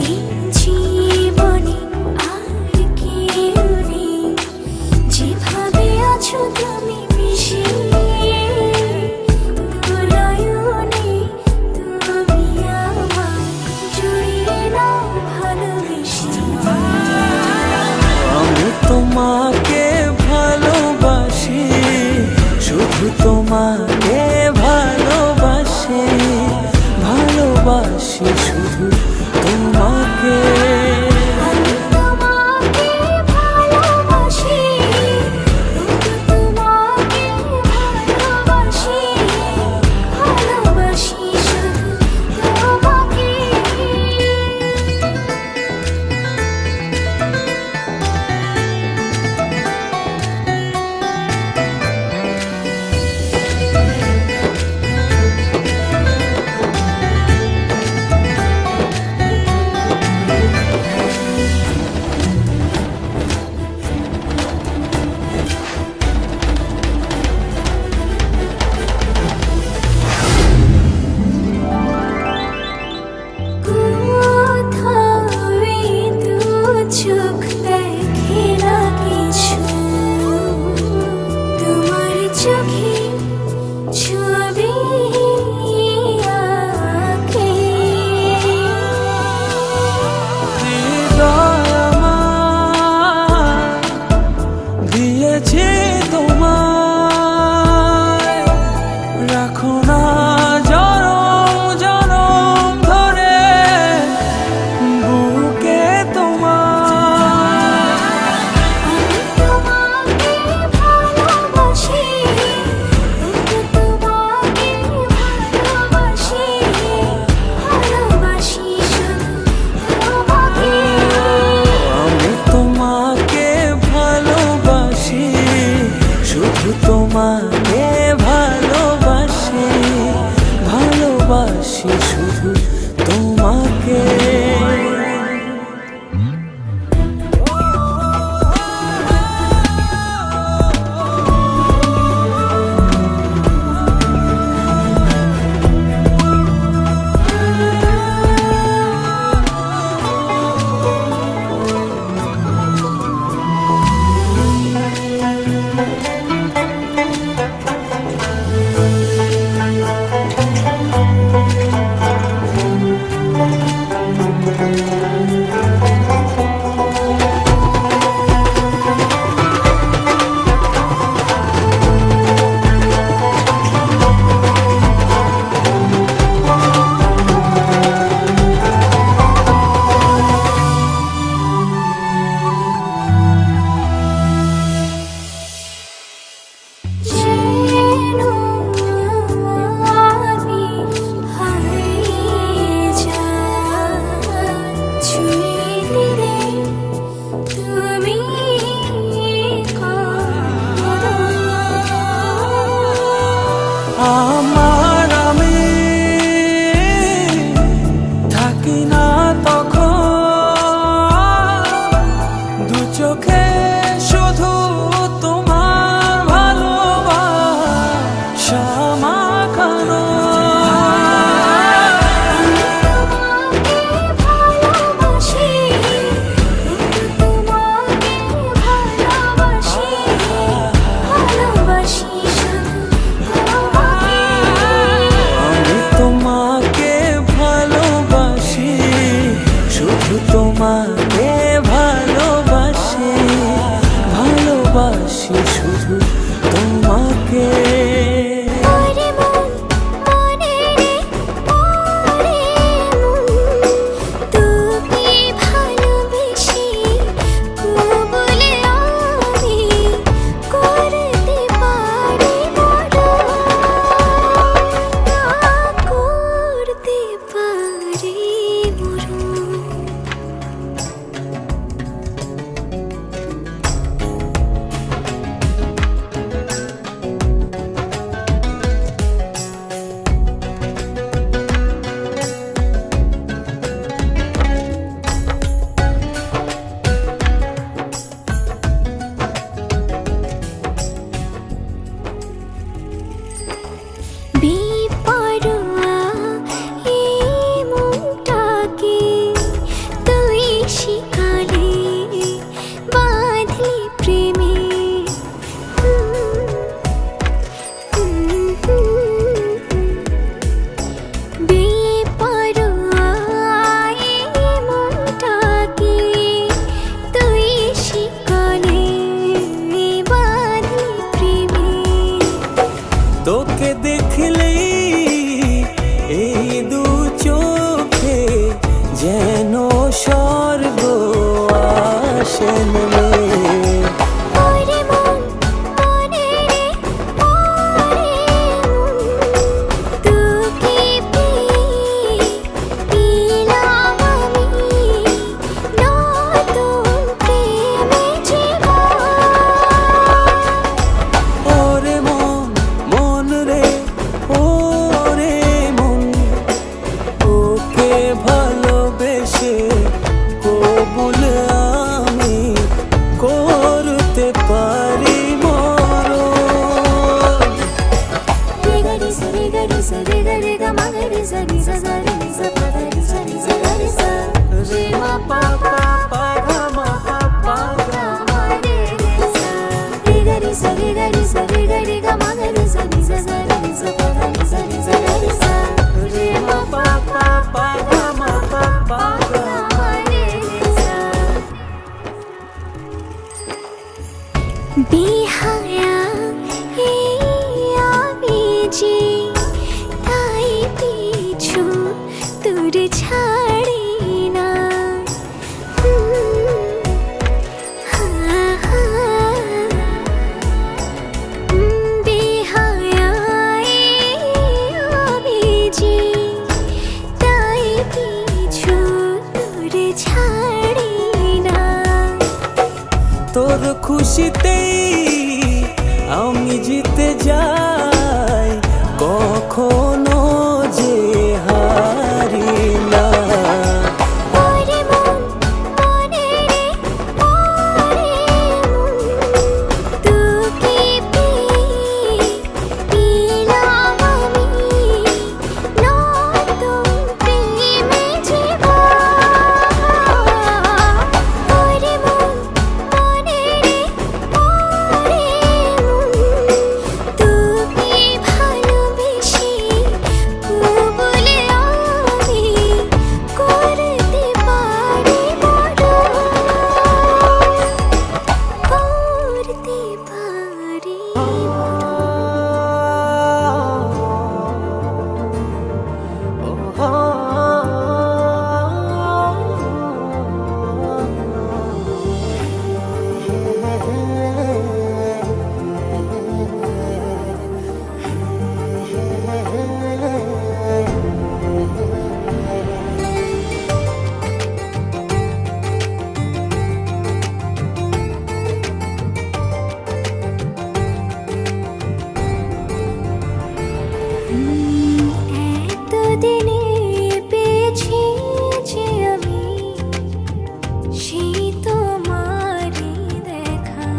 এই জীবনে আর কেউ নেই, যেভাবে আছো তুমি মিশিয়ে, নয়নে তুমি আমায় জড়িয়ে নাও ভালোবেসে। আমি তোমাকে ভালোবাসি, শুধু তোমাকে ভালোবাসি, ভালোবাসি শুধু তোমাকে। আমি তোমাকে ভালোবাসি, তোমাকে ভালোবাসি, ভালোবাসি শুধু তোমাকে। চোখ দেখে না কিছু, তোমার চোখে ছবি আঁকে। হৃদয় আমার দিয়েছি তোমায়, রাখো না জনম জনম ধরে বুকে তোমার। আমি তোমাকে ভালোবাসি, তোমাকে ভালোবাসি, ভালোবাসি শুধু তোমাকে। আমি তোমাকে ভালোবাসি, শুধু তোমাকে ভালোবাসি, ভালোবাসি শুধু তোমাকে। যেন আমি হারিয়ে যাই, ছুঁয়ে দিলে তুমি কাঁদো। আমার আমি থাকি না তখন, দু চোখে শুধু তোমার ভালোবাসা মাখানো। তোমাকে ভালোবাসি, তোমাকে ভালোবাসি, ভালোবাসি শুধু তোমাকে। আমি তোমাকে ভালোবাসি, শুধু তোমাকে ভালোবাসি, ভালোবাসি শুধু তোমাকে। ওরে মন, মনে রে, ওরে মন, তোকে ভালোবেসে বলে আমি করতে পারি মরণ, করতে পারি মরণ। স্বর্গ আসে নেমে। ওরে মন মনে রে ওরে মন তোকে পেলাম আমি নতুন প্রেমে জীবন। ওরে মন মন রে ওরে মন ওকে ভালোবেসে কবুল আমি করতে পারি মরণ। রে গা রে সা রে গা রে সা রে গা রে গা মা গা রে সা নি সা সা রে নি সা পা গা রে সা নি সা গা রে সা রে মা পা পা পা গা মা পা পা গা মা রে রে সা রে গা রে সা রে গা রে সা রে গা রে গা মা গা রে সা নি সা সা রে নি সা পা গা রে সা নি সা গা রে সা রে মা পা পা পা গা মা পা পা গা। মা রে রে সা। বিহায়া এই আমি যে তাই পিছু তোর ছাড়ি না। বিহায়া এই আমি যে তাই পিছু তোর ছাড়ি না। তোর খুশিতেই আমি জিতে যাই কখনো যে হারি না। ওরে মন মনে রে ওরে মন তোকে পেলাম আমি নতুন প্রেমে জীবন। ওরে মন মনে রে ওরে মন তোকে ভালোবেসে কবুল আমি করতে পারি এতদিনে পেয়েছি যে আমি সেই তোমারই দেখা।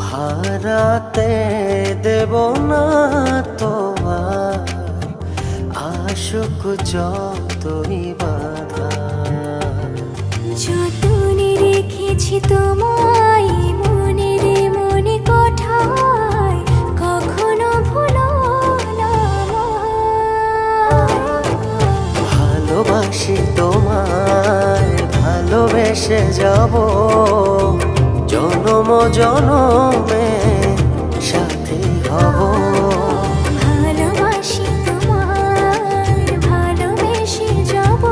হারাতে দেব না তোমার আশুক যতই বাধা। যতনে রেখেছি তোমায় মনের মনে কোঠায় কখনো ভুলো না আমায়। ভালোবাসি তোমায় ভালোবেসে যাব জনম জনমে সাথী হব। ভালোবাসি তোমায় ভালোবেসে যাব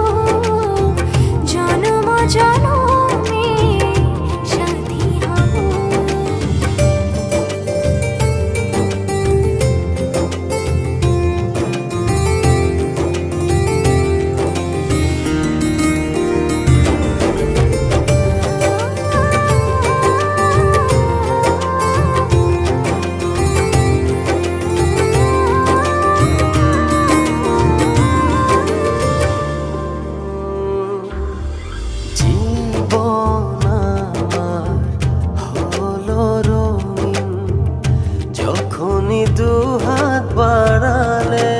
জনম জনমে সাথী হব। জীবন আমার হলো রঙিন যখনই দুহাত বাড়ালে।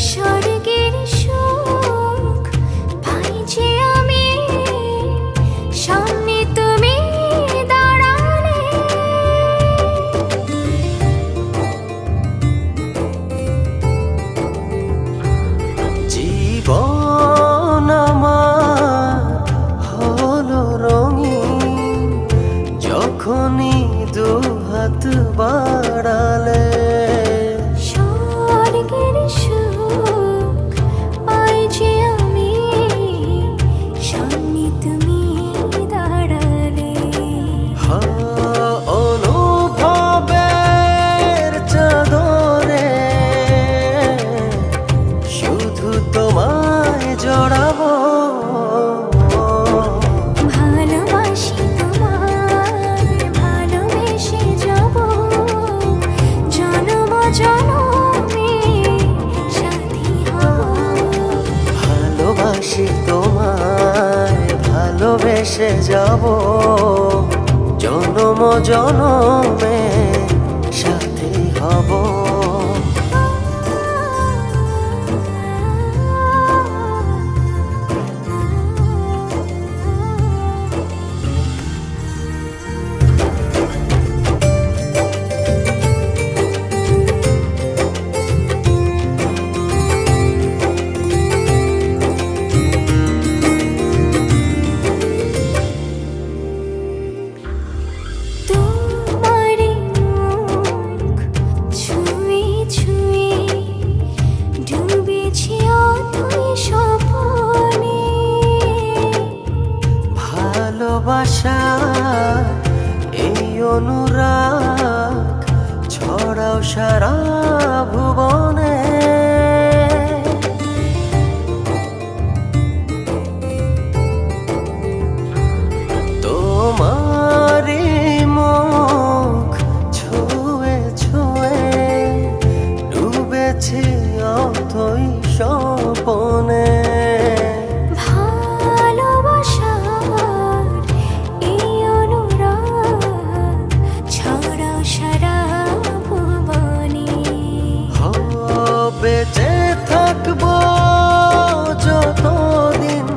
স্বর্গের সুখ পাই যে আমি সামনে তুমি দাঁড়ালে। জীবন আমার হলো রঙিন যখনই দুহাত বাড়ালে। স্বর্গের সুখ পাই তোমায় জড়াবো। ভালোবাসি তোমায়, ভালোবেসে যাব, জনম জনমে সাথী হব। ভালোবাসি তোমায়, ভালোবেসে যাব, জনম জনমে সাথী হব। তোমারই মুখ ছুঁয়ে ছুঁয়ে ডুবেছি অতই স্বপ্নে। ভালোবাসা এই অনুরাগ ছড়াও সারা ভুবনে। তোমারই মুখ ছুঁয়ে ছুঁয়ে ডুবেছি অথই স্বপনে। ভালোবাসার এই অনুরাগ ছড়াও সারা ভুবনে। বেঁচে থাকবো যতদিন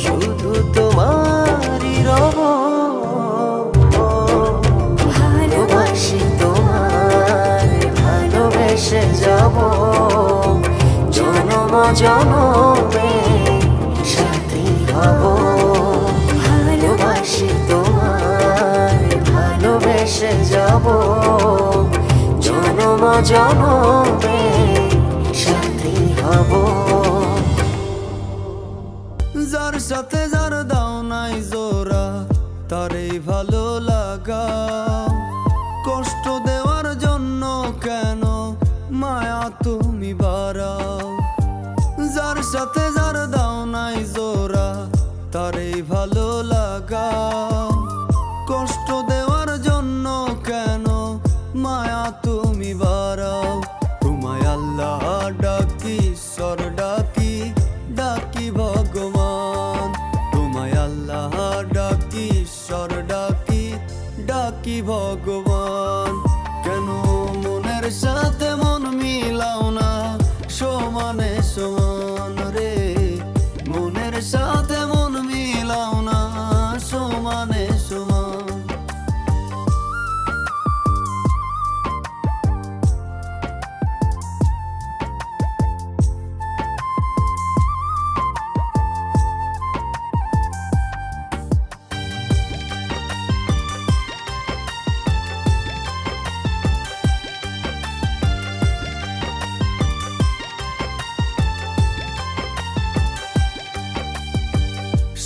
শুধু তোমারই রব। ভালোবাসি তোমায়, ভালোবেসে যাব, জনম জনমে সাথী হব। ভালোবাসি তোমায়, ভালোবেসে যাব, জনম জনমে সাথী হব। যার সাথে যার দাও নাই জোড়া, তারই ভালো লাগা। কষ্ট দেওয়ার জন্য কেন মায়া তুমি বাড়াও। যার সাথে যার দাও নাই জোড়া, তারই ভালো লাগা। কষ্ট দেওয়ার জন্য কেন মায়া তুমি বাড়াও। তোমায় আল্লাহ ডাকি, ঈশ্বর ডাকি, ডাকি ভগবান। তোমায় আল্লাহ ডাকি, ঈশ্বর ডাকি, ডাকি ভগবান। কেন মনের সাথে মন মিলাও না সমানে সমান রে। মনের সাথে মন মিলাও না সমানে সমান।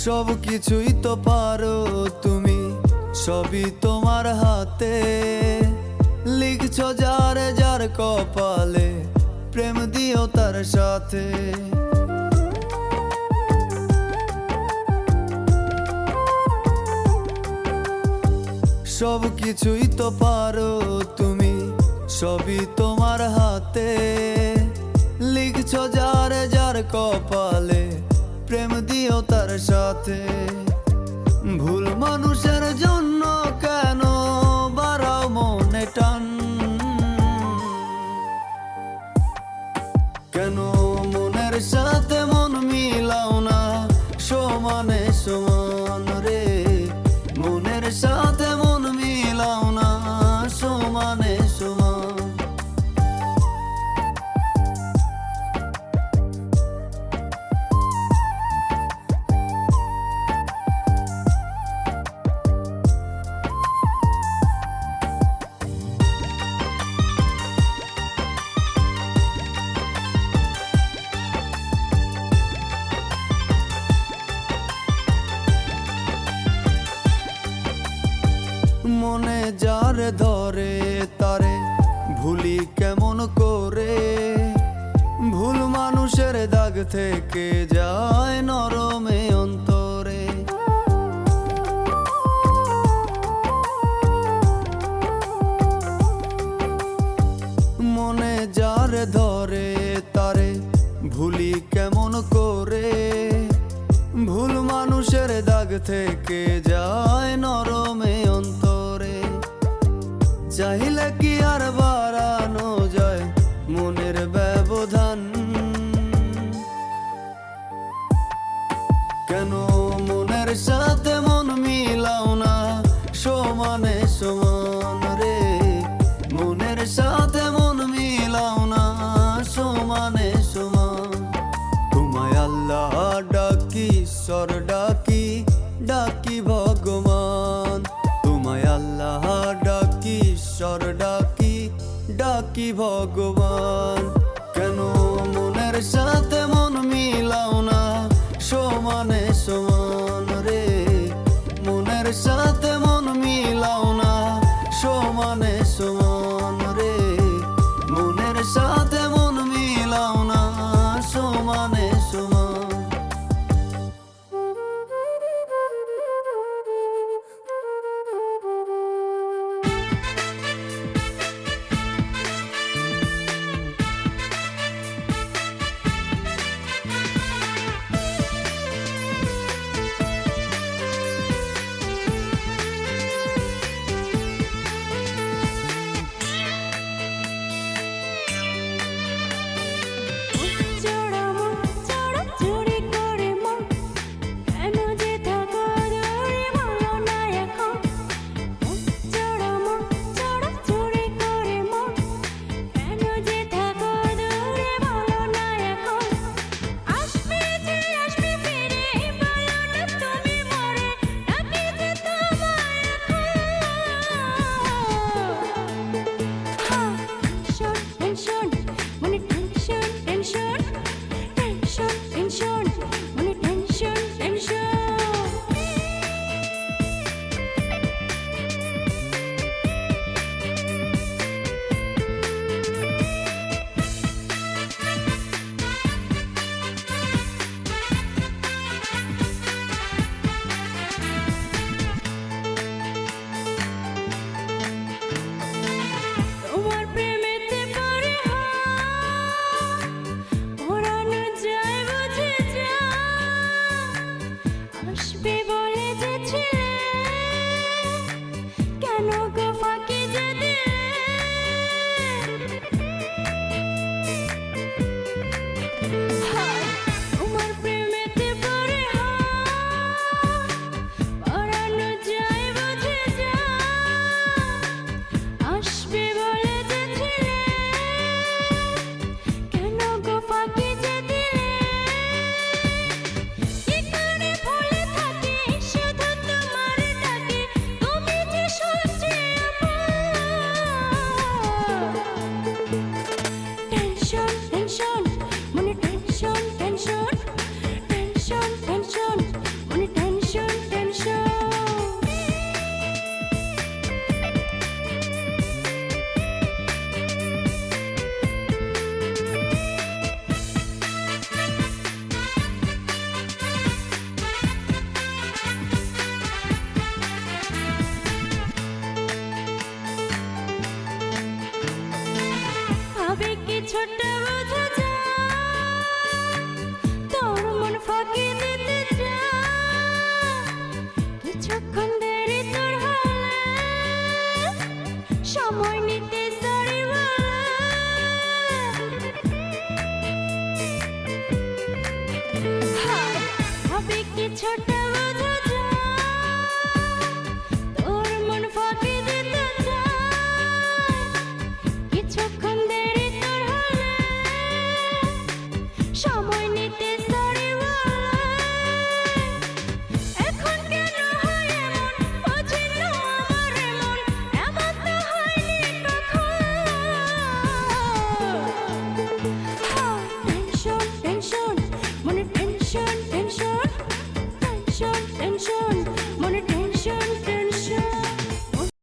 সব কিছুই তো পারো তুমি, সবই তোমার হাতে। লিখছো যার যার কপালে, প্রেম দিও তার সাথে। সব কিছুই তো পারো তুমি, সবই তোমার হাতে। লিখছো যার যার কপালে, প্রেম দিও তার সাথে। ভুল মানুষের জন্য কেন বাড়াও মনে টান। কেন মনের সাথে মন মিলাও না সমানে সমান রে। মনের সাথে মন মিলাও না সমানে সমান। থেকে যায় নরমে অন্তরে। মনে যারে ধরে তারে ভুলি কেমন করে, ভুল মানুষের দাগ থেকে যায় নরমে অন্তরে। চাইলে কি আর বাড়ানো যায় মনের ব্যবধান? কেন মনের সাথে মন মিলাও না সমানে সমান রে? মনের সাথে মন মিলাও না সমানে সমান। তোমায় আল্লাহ ডাকি, ঈশ্বর ডাকি, ডাকি ভগবান। তোমায় আল্লাহ ডাকি, ঈশ্বর ডাকি, ডাকি ভগবান। কেন মনের সাথে মন মিলাও না সমানে সমান রে? মনের সাথে মন মিলাও না সমানে সমান রে? মনের সাথে মন মিলাও না সমানে সমান। ছোট বোঝা যায় তোর মন ফাঁকি দিতে চায়। কিছুক্ষণ দেরি তোর হলে সময় নিতে সরি বলে। হবে কি ছোট